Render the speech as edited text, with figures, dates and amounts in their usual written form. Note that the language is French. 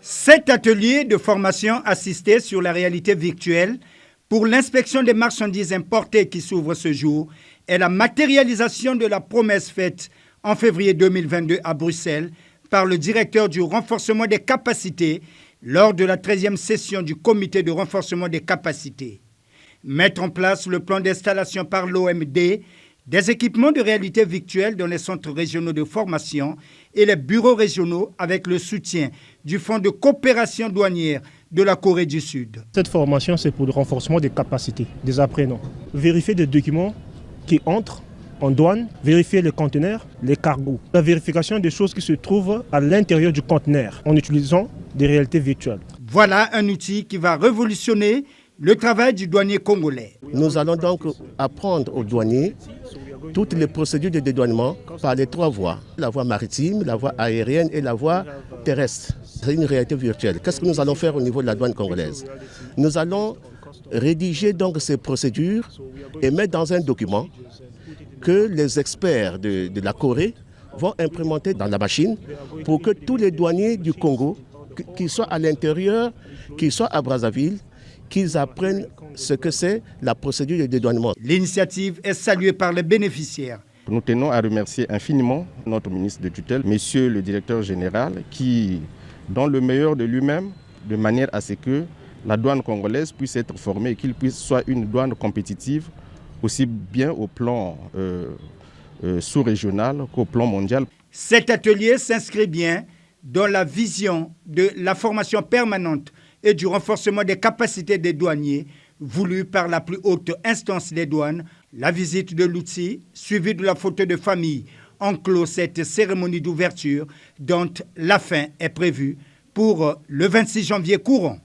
Cet atelier de formation assistée sur la réalité virtuelle pour l'inspection des marchandises importées qui s'ouvre ce jour est la matérialisation de la promesse faite en février 2022 à Bruxelles par le directeur du renforcement des capacités lors de la 13e session du comité de renforcement des capacités. Mettre en place le plan d'installation par l'OMD des équipements de réalité virtuelle dans les centres régionaux de formation et les bureaux régionaux avec le soutien du Fonds de coopération douanière de la Corée du Sud. Cette formation, c'est pour le renforcement des capacités des apprenants. Vérifier des documents qui entrent en douane, vérifier les conteneurs, les cargos. La vérification des choses qui se trouvent à l'intérieur du conteneur en utilisant des réalités virtuelles. Voilà un outil qui va révolutionner le travail du douanier congolais. Nous allons donc apprendre aux douaniers toutes les procédures de dédouanement par les 3 voies. La voie maritime, la voie aérienne et la voie terrestre. C'est une réalité virtuelle. Qu'est-ce que nous allons faire au niveau de la douane congolaise? Nous allons rédiger donc ces procédures et mettre dans un document que les experts de la Corée vont implémenter dans la machine pour que tous les douaniers du Congo, qu'ils soient à l'intérieur, qu'ils soient à Brazzaville, qu'ils apprennent ce que c'est la procédure de dédouanement. L'initiative est saluée par les bénéficiaires. Nous tenons à remercier infiniment notre ministre de tutelle, monsieur le directeur général, qui donne le meilleur de lui-même de manière à ce que la douane congolaise puisse être formée et qu'il puisse soit une douane compétitive aussi bien au plan sous-régional qu'au plan mondial. Cet atelier s'inscrit bien dans la vision de la formation permanente et du renforcement des capacités des douaniers voulu par la plus haute instance des douanes. La visite de l'outil, suivie de la photo de famille, enclôt cette cérémonie d'ouverture dont la fin est prévue pour le 26 janvier courant.